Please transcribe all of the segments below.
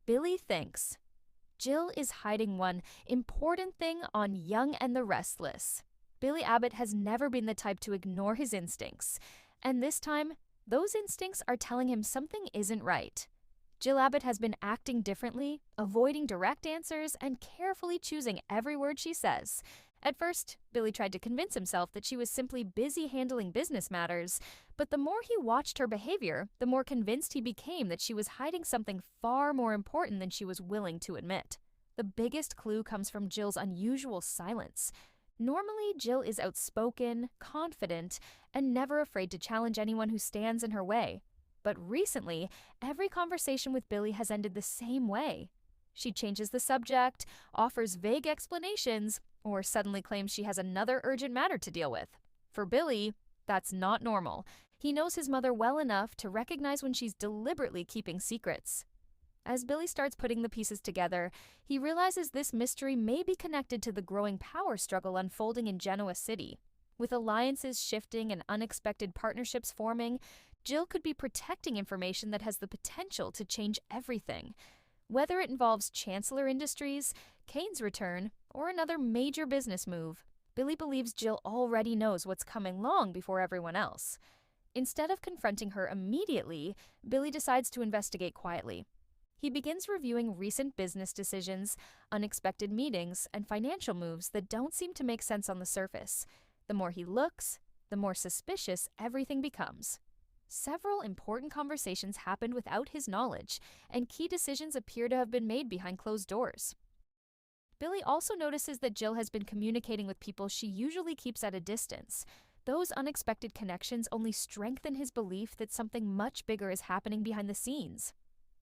Billy thinks Jill is hiding one important thing on Young and the Restless. Billy Abbott has never been the type to ignore his instincts, and this time, those instincts are telling him something isn't right. Jill Abbott has been acting differently, avoiding direct answers, and carefully choosing every word she says. At first, Billy tried to convince himself that she was simply busy handling business matters, but the more he watched her behavior, the more convinced he became that she was hiding something far more important than she was willing to admit. The biggest clue comes from Jill's unusual silence. Normally, Jill is outspoken, confident, and never afraid to challenge anyone who stands in her way. But recently, every conversation with Billy has ended the same way. She changes the subject, offers vague explanations, or suddenly claims she has another urgent matter to deal with. For Billy, that's not normal. He knows his mother well enough to recognize when she's deliberately keeping secrets. As Billy starts putting the pieces together, he realizes this mystery may be connected to the growing power struggle unfolding in Genoa City. With alliances shifting and unexpected partnerships forming, Jill could be protecting information that has the potential to change everything. Whether it involves Chancellor Industries, Kane's return, or another major business move, Billy believes Jill already knows what's coming long before everyone else. Instead of confronting her immediately, Billy decides to investigate quietly. He begins reviewing recent business decisions, unexpected meetings, and financial moves that don't seem to make sense on the surface. The more he looks, the more suspicious everything becomes. Several important conversations happened without his knowledge, and key decisions appear to have been made behind closed doors. Billy also notices that Jill has been communicating with people she usually keeps at a distance. Those unexpected connections only strengthen his belief that something much bigger is happening behind the scenes.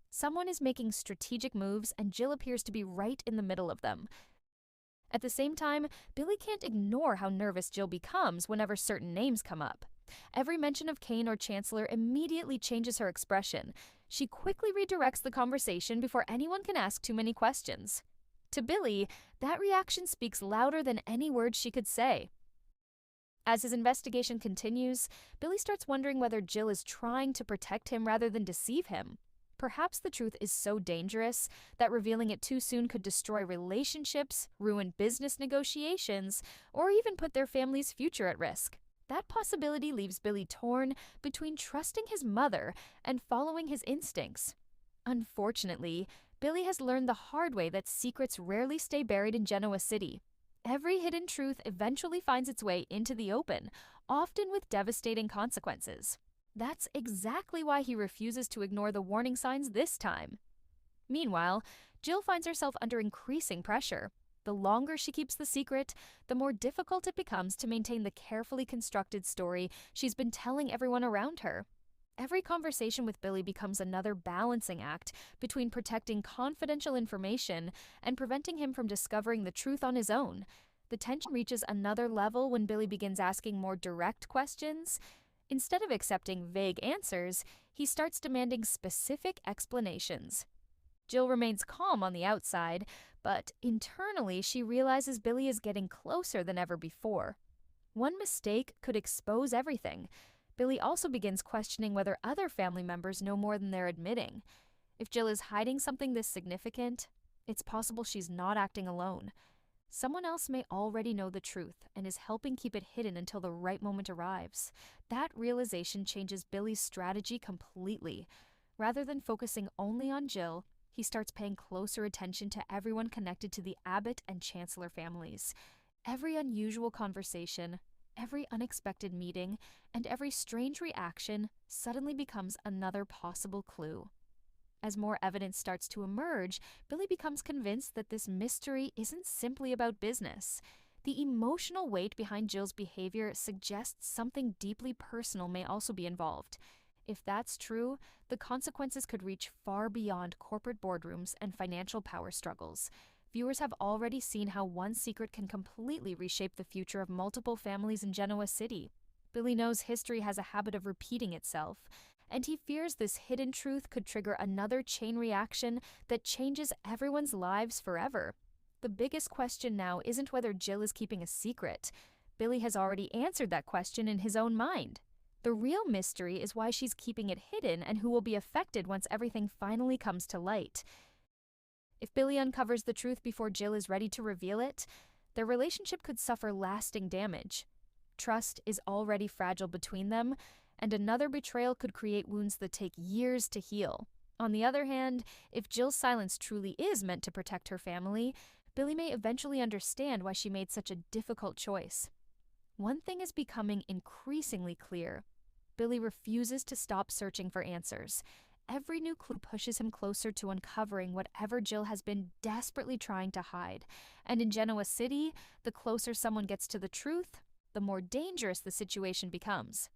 Someone is making strategic moves, and Jill appears to be right in the middle of them. At the same time, Billy can't ignore how nervous Jill becomes whenever certain names come up. Every mention of Kane or Chancellor immediately changes her expression. She quickly redirects the conversation before anyone can ask too many questions. To Billy, that reaction speaks louder than any words she could say. As his investigation continues, Billy starts wondering whether Jill is trying to protect him rather than deceive him. Perhaps the truth is so dangerous that revealing it too soon could destroy relationships, ruin business negotiations, or even put their family's future at risk. That possibility leaves Billy torn between trusting his mother and following his instincts. Unfortunately, Billy has learned the hard way that secrets rarely stay buried in Genoa City. Every hidden truth eventually finds its way into the open, often with devastating consequences. That's exactly why he refuses to ignore the warning signs this time. Meanwhile, Jill finds herself under increasing pressure. The longer she keeps the secret, the more difficult it becomes to maintain the carefully constructed story she's been telling everyone around her. Every conversation with Billy becomes another balancing act between protecting confidential information and preventing him from discovering the truth on his own. The tension reaches another level when Billy begins asking more direct questions. Instead of accepting vague answers, he starts demanding specific explanations. Jill remains calm on the outside, but internally she realizes Billy is getting closer than ever before. One mistake could expose everything. Billy also begins questioning whether other family members know more than they're admitting. If Jill is hiding something this significant, it's possible she's not acting alone. Someone else may already know the truth and is helping keep it hidden until the right moment arrives. That realization changes Billy's strategy completely. Rather than focusing only on Jill, he starts paying closer attention to everyone connected to the Abbott and Chancellor families. Every unusual conversation, every unexpected meeting, and every strange reaction suddenly becomes another possible clue. As more evidence starts to emerge, Billy becomes convinced that this mystery isn't simply about business. The emotional weight behind Jill's behavior suggests something deeply personal may also be involved. If that's true, the consequences could reach far beyond corporate boardrooms and financial power struggles. Viewers have already seen how one secret can completely reshape the future of multiple families in Genoa City. Billy knows history has a habit of repeating itself, and he fears this hidden truth could trigger another chain reaction that changes everyone's lives forever. The biggest question now isn't whether Jill is keeping a secret. Billy has already answered that question in his own mind. The real mystery is why she's keeping it hidden and who will be affected once everything finally comes to light. If Billy uncovers the truth before Jill is ready to reveal it, their relationship could suffer lasting damage. Trust is already fragile between them, and another betrayal could create wounds that take years to heal. On the other hand, if Jill's silence truly is meant to protect her family, Billy may eventually understand why she made such a difficult choice. One thing is becoming increasingly clear. Billy refuses to stop searching for answers. Every new clue pushes him closer to uncovering whatever Jill has been desperately trying to hide. And in Genoa City, the closer someone gets to the truth, the more dangerous the situation becomes.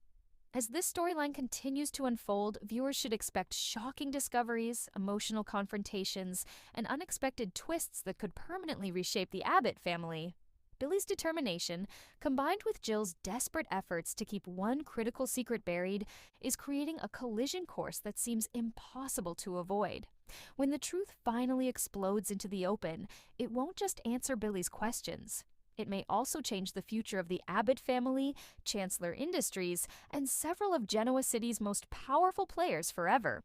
As this storyline continues to unfold, viewers should expect shocking discoveries, emotional confrontations, and unexpected twists that could permanently reshape the Abbott family. Billy's determination, combined with Jill's desperate efforts to keep one critical secret buried, is creating a collision course that seems impossible to avoid. When the truth finally explodes into the open, it won't just answer Billy's questions. It may also change the future of the Abbott family, Chancellor Industries, and several of Genoa City's most powerful players forever.